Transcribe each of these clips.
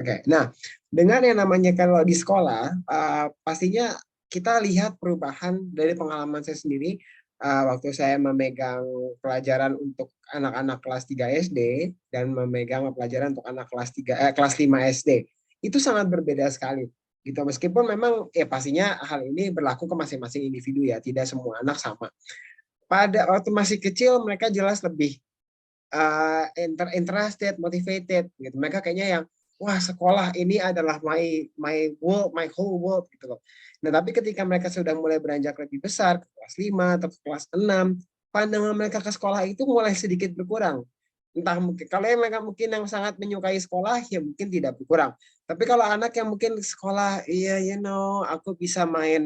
Oke, nah dengan yang namanya kalau di sekolah, pastinya kita lihat perubahan dari pengalaman saya sendiri waktu saya memegang pelajaran untuk anak-anak kelas 3 SD dan memegang pelajaran untuk anak kelas 5 SD. Itu sangat berbeda sekali. Gitu. Meskipun memang ya pastinya hal ini berlaku ke masing-masing individu ya, tidak semua anak sama. Pada waktu masih kecil mereka jelas lebih interested, motivated gitu. Mereka kayaknya yang wah sekolah ini adalah my world, my whole world gitu loh. Nah, tapi ketika mereka sudah mulai beranjak lebih besar ke kelas 5 atau ke kelas 6, pandangan mereka ke sekolah itu mulai sedikit berkurang. Entah mungkin kalau mereka mungkin yang sangat menyukai sekolah ya mungkin tidak berkurang. Tapi kalau anak yang mungkin sekolah, iya aku bisa main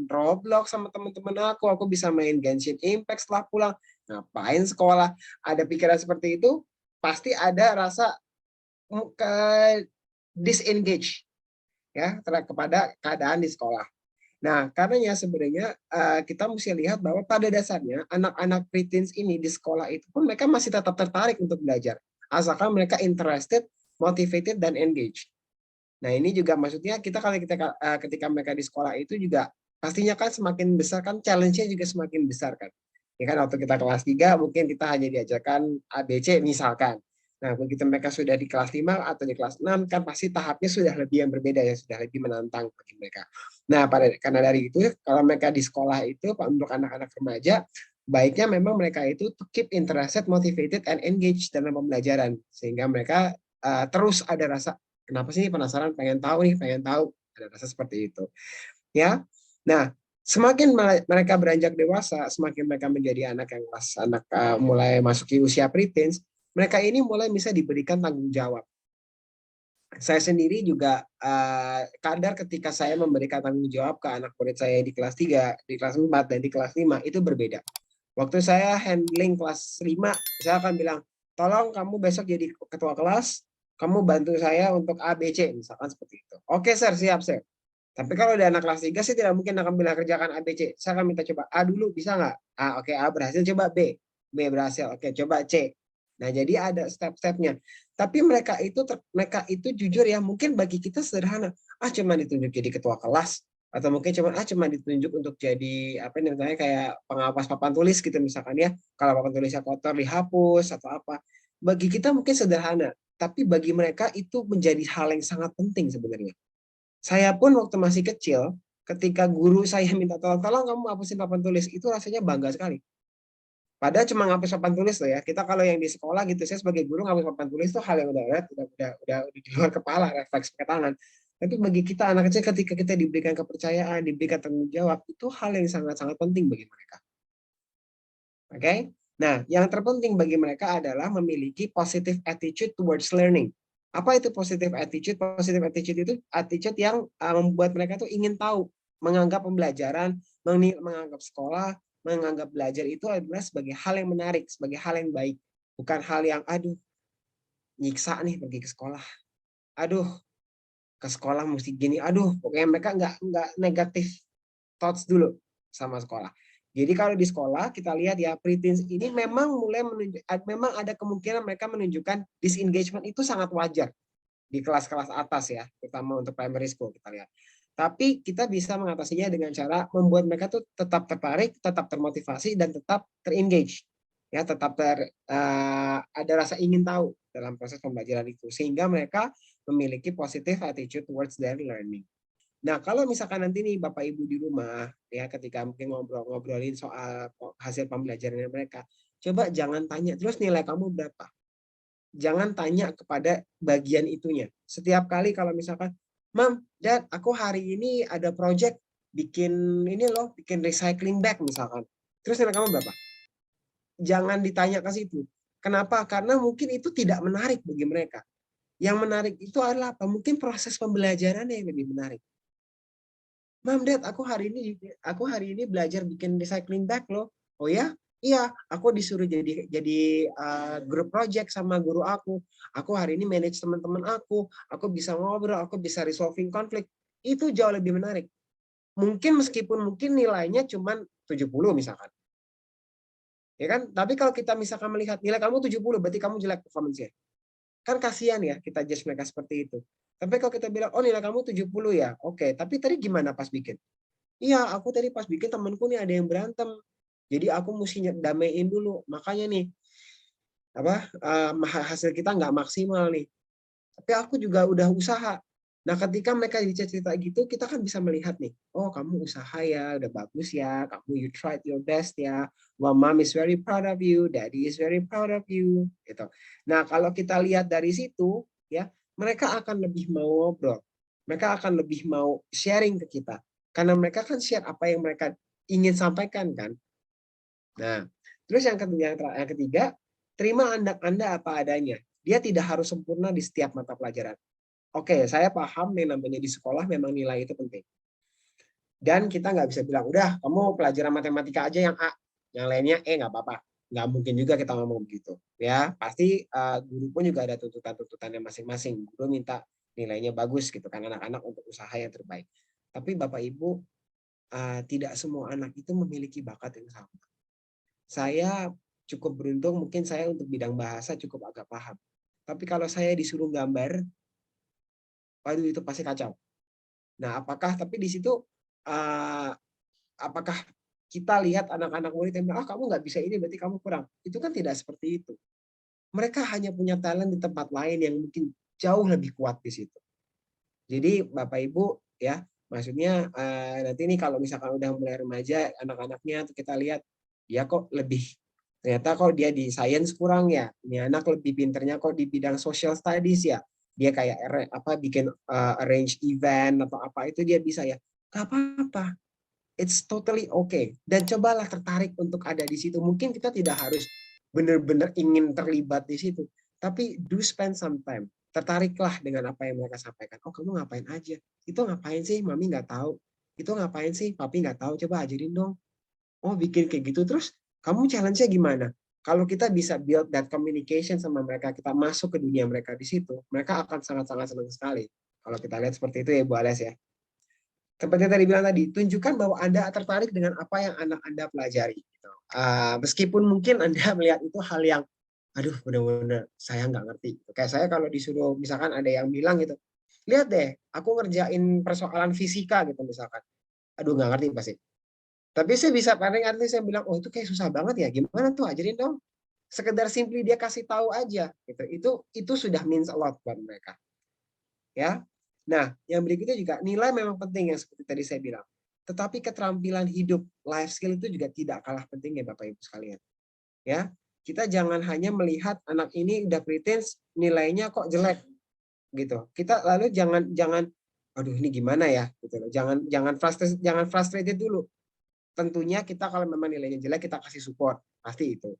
Roblox sama teman-teman aku bisa main Genshin Impact setelah pulang. Ngapain sekolah? Ada pikiran seperti itu, pasti ada rasa ke disengage ya kepada keadaan di sekolah. Nah, karenanya sebenarnya kita mesti lihat bahwa pada dasarnya anak-anak preteens ini di sekolah itu pun mereka masih tetap tertarik untuk belajar, asalkan mereka interested, motivated dan engaged. Nah, ini juga maksudnya ketika mereka di sekolah itu juga pastinya kan semakin besar kan challenge-nya juga semakin besar kan. Ya kan waktu kita kelas 3 mungkin kita hanya diajarkan ABC misalkan. Nah, begitu mereka sudah di kelas 5 atau di kelas 6 kan pasti tahapnya sudah lebih yang berbeda ya, sudah lebih menantang bagi mereka. Nah, karena dari itu kalau mereka di sekolah itu untuk anak-anak remaja baiknya memang mereka itu to keep interested, motivated and engaged dalam pembelajaran sehingga mereka terus ada rasa kenapa sih penasaran pengen tahu ada rasa seperti itu ya. Nah, semakin mereka beranjak dewasa, semakin mereka menjadi anak yang mulai masuki usia preteens, mereka ini mulai bisa diberikan tanggung jawab. Saya sendiri juga kadar ketika saya memberikan tanggung jawab ke anak murid saya di kelas 3, di kelas 4 dan di kelas 5 itu berbeda. Waktu saya handling kelas 5, saya akan bilang, tolong kamu besok jadi ketua kelas, kamu bantu saya untuk ABC, misalkan seperti itu. Oke, Sir, siap, Sir. Tapi kalau di anak kelas 3 sih tidak mungkin akan bilang kerjakan ABC. Saya akan minta coba A dulu, bisa nggak? Oke, A berhasil, coba B. B berhasil, oke, coba C. Nah, jadi ada step-stepnya. Tapi mereka itu jujur ya, mungkin bagi kita sederhana. Cuma ditunjuk jadi ketua kelas, atau mungkin cuma ditunjuk untuk jadi apa namanya kayak pengawas papan tulis gitu misalkan ya. Kalau papan tulisnya kotor dihapus atau apa. Bagi kita mungkin sederhana, tapi bagi mereka itu menjadi hal yang sangat penting sebenarnya. Saya pun waktu masih kecil, ketika guru saya minta tolong kamu hapusin papan tulis, itu rasanya bangga sekali. Padahal cuma ngapus papan tulis loh ya. Kita kalau yang di sekolah gitu, saya sebagai guru ngapus papan tulis itu hal yang udah di luar kepala, refleks ke tangan. Tapi bagi kita anak kecil ketika kita diberikan kepercayaan, diberikan tanggung jawab, itu hal yang sangat-sangat penting bagi mereka. Oke? Nah, yang terpenting bagi mereka adalah memiliki positive attitude towards learning. Apa itu positive attitude? Positive attitude itu attitude yang membuat mereka tuh ingin tahu, menganggap pembelajaran, menganggap sekolah, menganggap belajar itu adalah sebagai hal yang menarik, sebagai hal yang baik. Bukan hal yang, aduh, nyiksa nih pergi ke sekolah. Aduh, ke sekolah mesti gini. Aduh, pokoknya mereka nggak negatif thoughts dulu sama sekolah. Jadi kalau di sekolah kita lihat ya preteens ini memang memang ada kemungkinan mereka menunjukkan disengagement itu sangat wajar di kelas-kelas atas ya, terutama untuk primary school kita lihat. Tapi kita bisa mengatasinya dengan cara membuat mereka tuh tetap tertarik, tetap termotivasi dan tetap terengage. Ya, tetap ada rasa ingin tahu dalam proses pembelajaran itu sehingga mereka memiliki positive attitude towards their learning. Nah, kalau misalkan nanti nih Bapak Ibu di rumah ya ketika mungkin ngobrolin soal hasil pembelajaran mereka, coba jangan tanya terus nilai kamu berapa. Jangan tanya kepada bagian itunya. Setiap kali kalau misalkan, "Mam, Dad, aku hari ini ada project bikin ini loh, bikin recycling bag misalkan." Terus nilai kamu berapa? Jangan ditanya ke situ. Kenapa? Karena mungkin itu tidak menarik bagi mereka. Yang menarik itu adalah apa? Mungkin proses pembelajarannya yang lebih menarik. Mam, Dad, aku hari ini belajar bikin recycling bag loh. Oh ya? Iya, aku disuruh jadi grup project sama guru aku. Aku hari ini manage teman-teman aku bisa ngobrol, aku bisa resolving konflik. Itu jauh lebih menarik. Mungkin nilainya cuma 70 misalkan. Ya kan? Tapi kalau kita misalkan melihat nilai kamu 70, berarti kamu jelek performance-nya. Kan kasihan ya kita judge mereka seperti itu. Tapi kalau kita bilang, oh nilai kamu 70 ya, oke. Tapi tadi gimana pas bikin? Iya, aku tadi pas bikin temanku nih ada yang berantem. Jadi aku mesti damaiin dulu. Makanya nih, hasil kita nggak maksimal nih. Tapi aku juga udah usaha. Nah, ketika mereka cerita gitu, kita kan bisa melihat nih, oh kamu usaha ya, udah bagus ya, kamu you tried your best ya. Well, mom is very proud of you, daddy is very proud of you, gitu. Nah, kalau kita lihat dari situ, ya, mereka akan lebih mau ngobrol. Mereka akan lebih mau sharing ke kita. Karena mereka kan share apa yang mereka ingin sampaikan kan. Nah, terus yang ketiga, terima anak Anda apa adanya. Dia tidak harus sempurna di setiap mata pelajaran. Oke, saya paham yang namanya di sekolah memang nilai itu penting. Dan kita nggak bisa bilang, udah kamu pelajaran matematika aja yang A, yang lainnya E nggak apa-apa. Nggak mungkin juga kita ngomong begitu. Ya, pasti guru pun juga ada tuntutan-tuntutannya masing-masing. Guru minta nilainya bagus gitu kan anak-anak untuk usaha yang terbaik. Tapi Bapak Ibu, tidak semua anak itu memiliki bakat yang sama. Saya cukup beruntung, mungkin saya untuk bidang bahasa cukup agak paham. Tapi kalau saya disuruh gambar, waduh itu pasti kacau. Nah, tapi di situ apakah kita lihat anak-anak murid yang bilang, kamu nggak bisa ini berarti kamu kurang. Itu kan tidak seperti itu. Mereka hanya punya talent di tempat lain yang mungkin jauh lebih kuat di situ. Jadi Bapak Ibu ya, maksudnya nanti nih kalau misalkan udah mulai remaja anak-anaknya kita lihat dia kok lebih ternyata kok dia di science kurang ya. Ini anak lebih pinternya kok di bidang social studies ya. Dia kayak bikin arrange event atau apa itu dia bisa ya. Gak apa-apa. It's totally okay. Dan cobalah tertarik untuk ada di situ. Mungkin kita tidak harus benar-benar ingin terlibat di situ. Tapi do spend some time. Tertariklah dengan apa yang mereka sampaikan. Oh, kamu ngapain aja? Itu ngapain sih? Mami nggak tahu. Itu ngapain sih? Papi nggak tahu. Coba ajarin dong. Oh, bikin kayak gitu. Terus kamu challenge-nya gimana? Kalau kita bisa build that communication sama mereka, kita masuk ke dunia mereka di situ, mereka akan sangat-sangat senang sekali. Kalau kita lihat seperti itu ya Bu Ales ya. Seperti yang tadi bilang tadi, tunjukkan bahwa Anda tertarik dengan apa yang anak Anda pelajari. Gitu. Meskipun mungkin Anda melihat itu hal yang, aduh benar-benar saya nggak ngerti. Kayak saya kalau disuruh, misalkan ada yang bilang gitu, lihat deh, aku ngerjain persoalan fisika gitu misalkan. Aduh nggak ngerti pasti. Tapi saya bisa paling arti saya bilang, oh itu kayak susah banget ya, gimana tuh ajarin dong. Sekedar simply dia kasih tahu aja gitu. Itu sudah means a lot buat mereka. Ya. Nah, yang berikutnya juga nilai memang penting yang seperti tadi saya bilang. Tetapi keterampilan hidup, life skill itu juga tidak kalah penting ya Bapak Ibu sekalian. Ya. Kita jangan hanya melihat anak ini udah pretens nilainya kok jelek gitu. Kita lalu jangan aduh ini gimana ya gitu loh. Jangan frustrated dulu. Tentunya kita kalau memang nilainya jelek kita kasih support, pasti itu.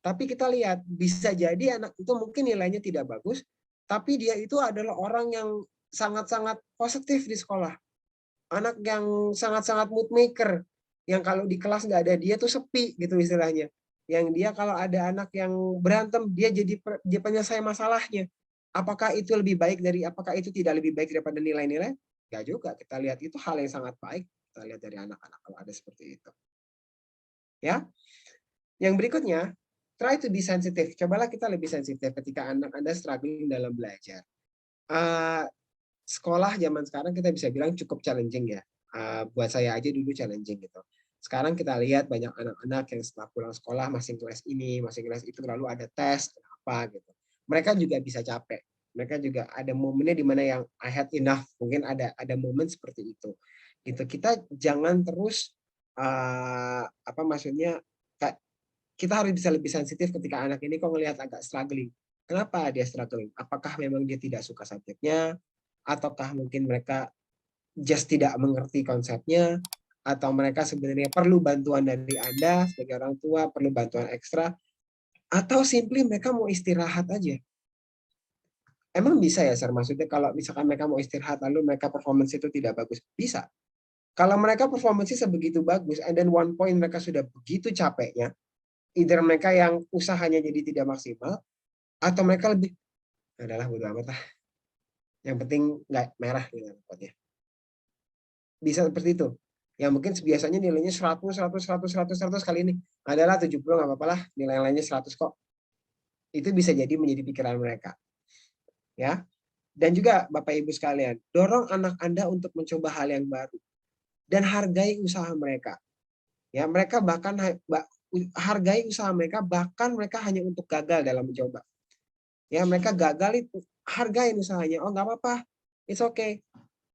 Tapi kita lihat bisa jadi anak itu mungkin nilainya tidak bagus, tapi dia itu adalah orang yang sangat-sangat positif di sekolah. Anak yang sangat-sangat mood maker, yang kalau di kelas nggak ada dia tuh sepi gitu istilahnya. Yang dia kalau ada anak yang berantem, dia penyelesai masalahnya. Apakah itu tidak lebih baik daripada nilai-nilai? Nggak juga. Kita lihat itu hal yang sangat baik. Kita lihat dari anak-anak kalau ada seperti itu. Ya. Yang berikutnya, try to be sensitive. Cobalah kita lebih sensitif ketika anak Anda struggling dalam belajar. Sekolah zaman sekarang kita bisa bilang cukup challenging ya. Buat saya aja dulu challenging gitu. Sekarang kita lihat banyak anak-anak yang setelah pulang sekolah masing kelas ini, masing kelas itu, lalu ada tes apa gitu. Mereka juga bisa capek. Mereka juga ada momennya di mana yang I had enough. Mungkin ada momen seperti itu. Gitu. Kita jangan terus maksudnya kita harus bisa lebih sensitif ketika anak ini kok ngelihat agak struggling. Kenapa dia struggling? Apakah memang dia tidak suka subjeknya? Ataukah mungkin mereka just tidak mengerti konsepnya? Atau mereka sebenarnya perlu bantuan dari Anda sebagai orang tua, perlu bantuan ekstra? Atau simply mereka mau istirahat aja? Emang bisa ya, Sir? Maksudnya kalau misalkan mereka mau istirahat lalu mereka performance itu tidak bagus? Bisa. Kalau mereka performance sebegitu bagus, and then one point mereka sudah begitu capeknya, either mereka yang usahanya jadi tidak maksimal, atau mereka lebih, adalah bodo amat lah. Yang penting nggak merah nih rapotnya. Bisa seperti itu. Yang mungkin biasanya nilainya 100 kali ini adalah 70 nggak apa-apa lah, nilai lainnya 100 kok. Itu bisa jadi menjadi pikiran mereka. Ya. Dan juga Bapak Ibu sekalian, dorong anak Anda untuk mencoba hal yang baru dan hargai usaha mereka. Ya, mereka bahkan hargai usaha mereka, bahkan mereka hanya untuk gagal dalam mencoba. Ya, mereka gagal itu hargain usahanya. Oh, nggak apa-apa. It's okay.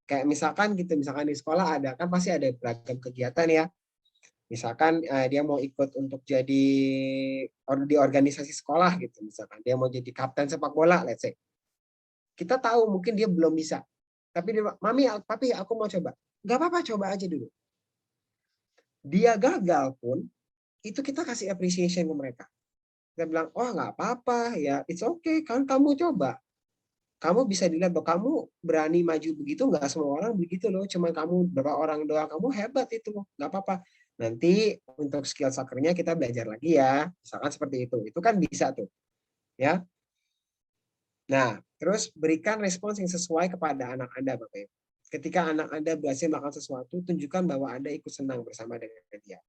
Kayak misalkan gitu, misalkan di sekolah ada kan pasti ada beragam kegiatan ya. Misalkan dia mau ikut untuk jadi di organisasi sekolah gitu, misalkan dia mau jadi kapten sepak bola, let's say. Kita tahu mungkin dia belum bisa. Tapi dia, Mami, Papi, aku mau coba. Nggak apa-apa, coba aja dulu. Dia gagal pun, itu kita kasih appreciation ke mereka. Kita bilang, oh nggak apa-apa, ya it's okay, kan kamu coba. Kamu bisa dilihat bahwa kamu berani maju begitu, nggak semua orang begitu loh. Cuma kamu, beberapa orang doang, kamu hebat itu, nggak apa-apa. Nanti untuk skill soccer-nya kita belajar lagi ya. Misalkan seperti itu. Itu kan bisa tuh. Ya. Nah, terus berikan respons yang sesuai kepada anak Anda, Bapak Ibu. Ketika anak Anda berhasil melakukan sesuatu, tunjukkan bahwa Anda ikut senang bersama dengan dia.